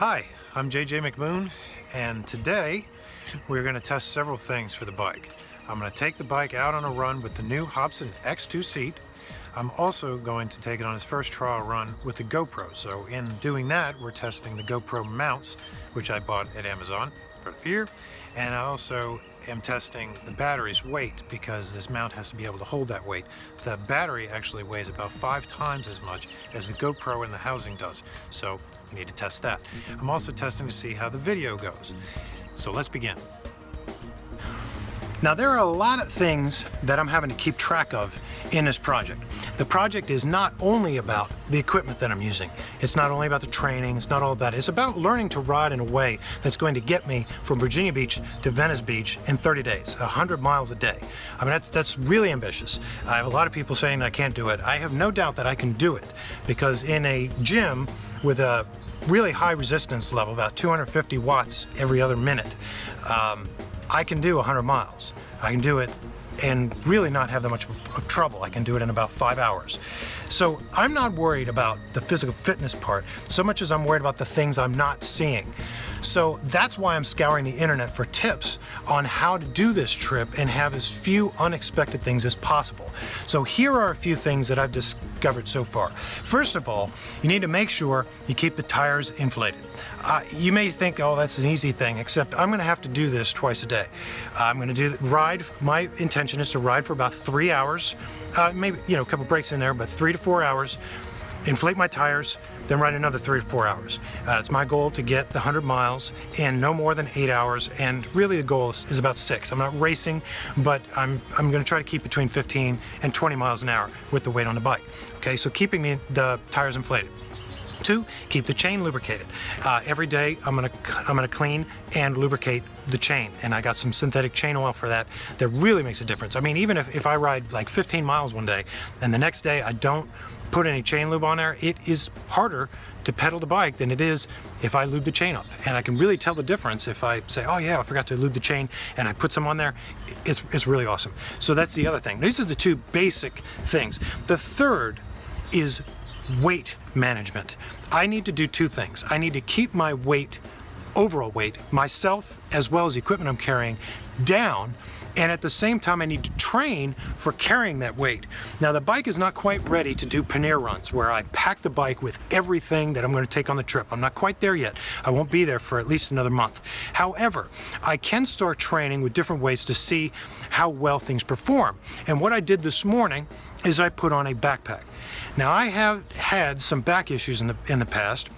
Hi, I'm JJ McMoon, and today we're going to test several things for the bike. I'm going to take the bike out on a run with the new Hobson X2 Seat. I'm also going to take it on its first trial run with the GoPro. So in doing that, we're testing the GoPro mounts, which I bought at Amazon for the year. And I also am testing the battery's weight because this mount has to be able to hold that weight. The battery actually weighs about 5 times as much as the GoPro in the housing does. So we need to test that. I'm also testing to see how the video goes. So let's begin. Now there are a lot of things that I'm having to keep track of in this project. The project is not only about the equipment that I'm using. It's not only about the training, it's not all about it. It's about learning to ride in a way that's going to get me from Virginia Beach to Venice Beach in 30 days, 100 miles a day. I mean, that's really ambitious. I have a lot of people saying I can't do it. I have no doubt that I can do it because in a gym with a really high resistance level, about 250 watts every other minute, I can do 100 miles. I can do it and really not have that much trouble. I can do it in about 5 hours. So I'm not worried about the physical fitness part so much as I'm worried about the things I'm not seeing. So that's why I'm scouring the internet for tips on how to do this trip and have as few unexpected things as possible. So here are a few things that I've discovered so far. First of all, you need to make sure you keep the tires inflated. You may think, oh, that's an easy thing, except I'm gonna have to do this twice a day. I'm gonna ride, my intention is to ride for about 3 hours, maybe, a couple breaks in there, but 3 to 4 hours. Inflate my tires, then ride another 3 to 4 hours. It's my goal to get the 100 miles in no more than 8 hours, and really the goal is about 6. I'm not racing, but I'm gonna try to keep between 15 and 20 miles an hour with the weight on the bike. Okay, so keeping the tires inflated. 2, keep the chain lubricated. Every day I'm gonna clean and lubricate the chain, and I got some synthetic chain oil for that really makes a difference. I mean, even if I ride like 15 miles one day and the next day I don't put any chain lube on there, it is harder to pedal the bike than it is if I lube the chain up. And I can really tell the difference if I say, oh yeah, I forgot to lube the chain, and I put some on there. It's really awesome. So that's the other thing. These are the 2 basic things. The third is weight management. I need to do 2 things. I need to keep my weight, overall weight, myself as well as the equipment I'm carrying, down, and at the same time I need to train for carrying that weight. Now the bike is not quite ready to do pannier runs where I pack the bike with everything that I'm going to take on the trip. I'm not quite there yet. I won't be there for at least another month. However, I can start training with different ways to see how well things perform. And what I did this morning is I put on a backpack. Now I have had some back issues in the past,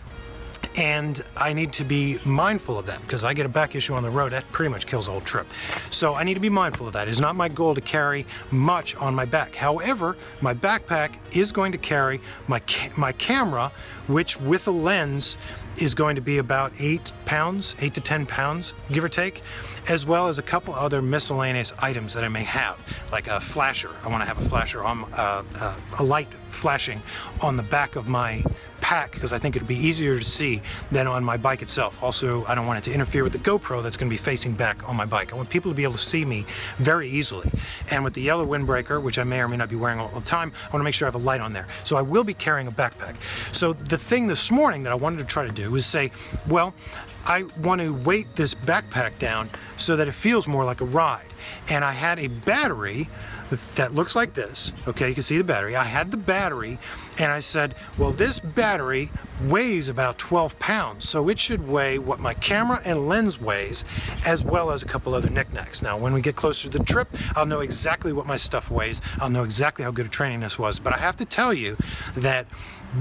and I need to be mindful of that because I get a back issue on the road, that pretty much kills the whole trip. So I need to be mindful of that. It's not my goal to carry much on my back. However, my backpack is going to carry my camera, which with a lens is going to be about 8 to 10 pounds, give or take, as well as a couple other miscellaneous items that I may have, like a flasher. I want to have a flasher on a light flashing on the back of my pack because I think it'd be easier to see than on my bike itself. Also, I don't want it to interfere with the GoPro that's going to be facing back on my bike. I want people to be able to see me very easily. And with the yellow windbreaker, which I may or may not be wearing all the time, I want to make sure I have a light on there. So I will be carrying a backpack. So the thing this morning that I wanted to try to do is say, well, I want to weight this backpack down so that it feels more like a ride. And I had a battery that looks like this. Okay, you can see the battery. I had the battery and I said, well, this battery weighs about 12 pounds, so it should weigh what my camera and lens weighs, as well as a couple other knickknacks. Now, when we get closer to the trip, I'll know exactly what my stuff weighs. I'll know exactly how good a training this was. But I have to tell you that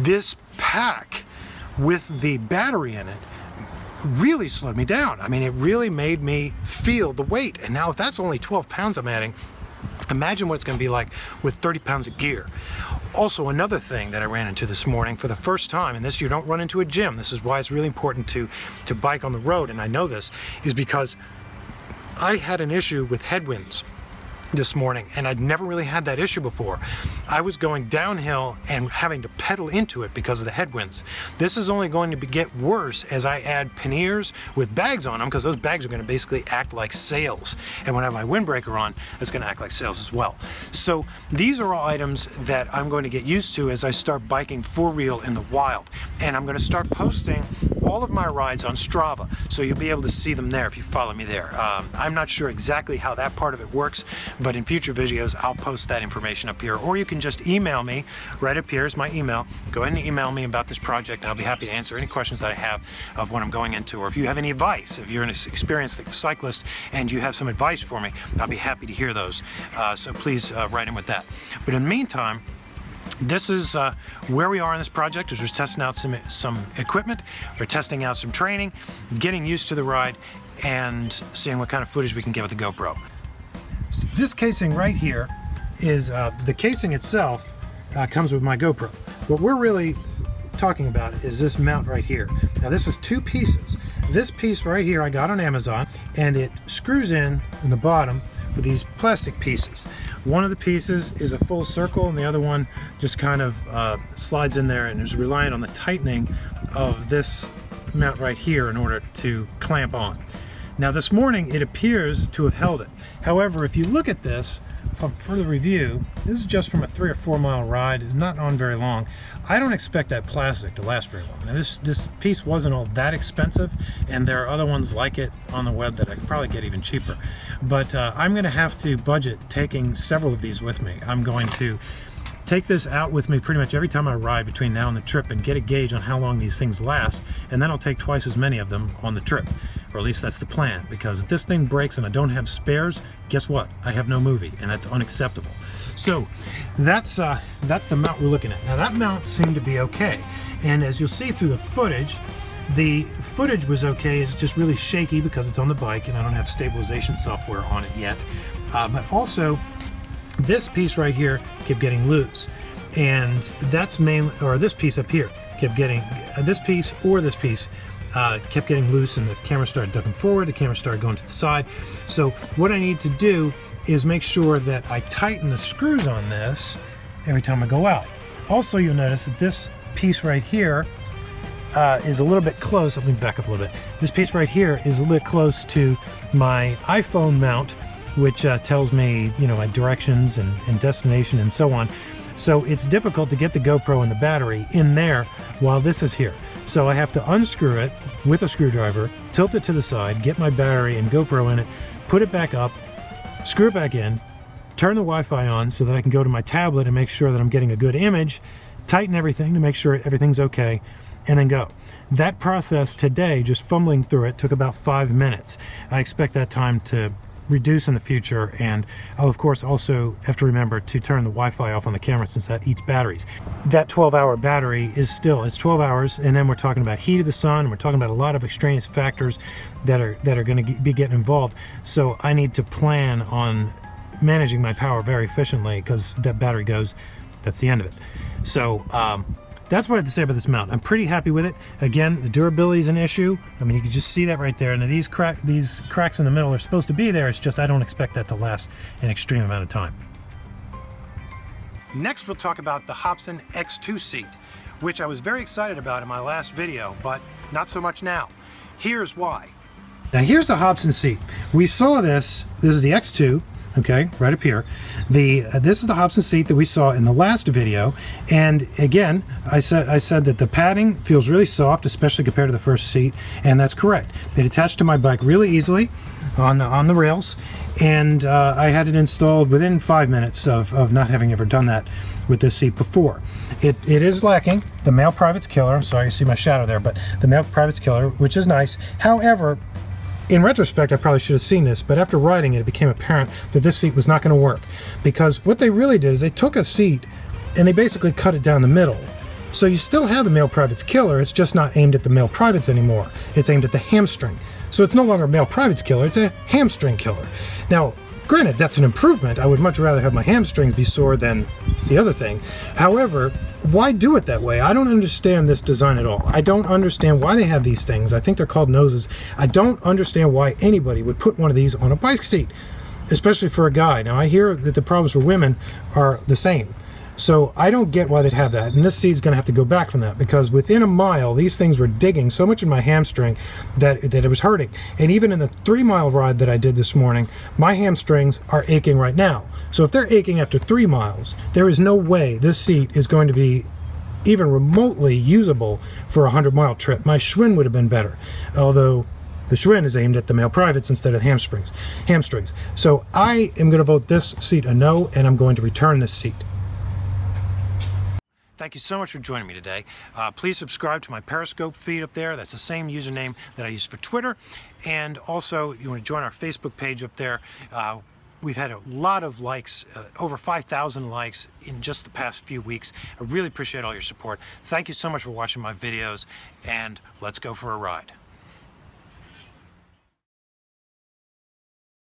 this pack with the battery in it really slowed me down. I mean, it really made me feel the weight. And now if that's only 12 pounds I'm adding, imagine what it's going to be like with 30 pounds of gear. Also, another thing that I ran into this morning for the first time, and this you don't run into a gym, this is why it's really important to bike on the road, and I know this, is because I had an issue with headwinds this morning, and I'd never really had that issue before. I was going downhill and having to pedal into it because of the headwinds. This is only going to get worse as I add panniers with bags on them, because those bags are going to basically act like sails. And when I have my windbreaker on, it's going to act like sails as well. So these are all items that I'm going to get used to as I start biking for real in the wild. And I'm going to start posting all of my rides on Strava, so you'll be able to see them there if you follow me there. I'm not sure exactly how that part of it works, but in future videos I'll post that information up here, or you can just email me. Right up here is my email. Go ahead and email me about this project and I'll be happy to answer any questions that I have of what I'm going into, or if you have any advice, if you're an experienced cyclist and you have some advice for me, I'll be happy to hear those. So please write in with that. But in the meantime, this is where we are in this project, as we're testing out some equipment, we're testing out some training, getting used to the ride, and seeing what kind of footage we can get with the GoPro. So this casing right here is, the casing itself comes with my GoPro. What we're really talking about is this mount right here. Now this is two pieces. This piece right here I got on Amazon, and it screws in the bottom with these plastic pieces. One of the pieces is a full circle and the other one just kind of slides in there and is reliant on the tightening of this mount right here in order to clamp on. Now this morning it appears to have held it. However, if you look at this for the review, this is just from a 3 or 4 mile ride. It's not on very long. I don't expect that plastic to last very long. Now this piece wasn't all that expensive, and there are other ones like it on the web that I could probably get even cheaper. But I'm going to have to budget taking several of these with me. I'm going to take this out with me pretty much every time I ride between now and the trip and get a gauge on how long these things last, and then I'll take twice as many of them on the trip. Or at least that's the plan, because if this thing breaks and I don't have spares, guess what? I have no movie, and that's unacceptable. So that's the mount we're looking at. Now that mount seemed to be okay, and as you'll see through the footage was okay. It's just really shaky because it's on the bike and I don't have stabilization software on it yet. But also this piece right here kept getting loose, and that's mainly, or this piece up here kept getting, this piece kept getting loose, and the camera started ducking forward, the camera started going to the side. So what I need to do is make sure that I tighten the screws on this every time I go out. Also, you'll notice that this piece right here is a little bit close. Let me back up a little bit. This piece right here is a little bit close to my iPhone mount, which tells me, you know, my directions and destination and so on. So it's difficult to get the GoPro and the battery in there while this is here. So I have to unscrew it with a screwdriver, tilt it to the side, get my battery and GoPro in it, put it back up, screw it back in, turn the Wi-Fi on so that I can go to my tablet and make sure that I'm getting a good image, tighten everything to make sure everything's okay, and then go. That process today, just fumbling through it, took about 5 minutes. I expect that time to reduce in the future, and I'll of course also have to remember to turn the Wi-Fi off on the camera since that eats batteries. That 12-hour battery is still, it's 12 hours, and then we're talking about heat of the sun, and we're talking about a lot of extraneous factors that are going to be getting involved. So I need to plan on managing my power very efficiently, because that battery goes, that's the end of it. So that's what I have to say about this mount. I'm pretty happy with it. Again, the durability is an issue. I mean, you can just see that right there. And these cracks in the middle are supposed to be there. It's just I don't expect that to last an extreme amount of time. Next, we'll talk about the Hobson X2 Seat, which I was very excited about in my last video, but not so much now. Here's why. Now here's the Hobson seat. We saw this is the X2, okay, right up here. This is the Hobson seat that we saw in the last video, and again, I said that the padding feels really soft, especially compared to the first seat, and that's correct. It attached to my bike really easily on the rails, and I had it installed within 5 minutes of not having ever done that with this seat before. It is lacking the male private's killer. I'm sorry you see my shadow there, but the male private's killer, which is nice. However, in retrospect, I probably should have seen this, but after riding it, it became apparent that this seat was not going to work, because what they really did is they took a seat and they basically cut it down the middle. So you still have the male private's killer, it's just not aimed at the male privates anymore. It's aimed at the hamstring. So it's no longer a male private's killer, it's a hamstring killer. Now, granted, that's an improvement. I would much rather have my hamstrings be sore than the other thing. However, why do it that way? I don't understand this design at all. I don't understand why they have these things. I think they're called noses. I don't understand why anybody would put one of these on a bike seat, especially for a guy. Now, I hear that the problems for women are the same. So I don't get why they'd have that. And this seat's going to have to go back from that, because within a mile, these things were digging so much in my hamstring that it was hurting. And even in the 3-mile ride that I did this morning, my hamstrings are aching right now. So if they're aching after 3 miles, there is no way this seat is going to be even remotely usable for a 100-mile trip. My Schwinn would have been better, although the Schwinn is aimed at the male privates instead of hamstrings. So I am going to vote this seat a no, and I'm going to return this seat. Thank you so much for joining me today. Please subscribe to my Periscope feed up there. That's the same username that I use for Twitter. And also, you want to join our Facebook page up there. We've had a lot of likes, over 5,000 likes in just the past few weeks. I really appreciate all your support. Thank you so much for watching my videos, and let's go for a ride.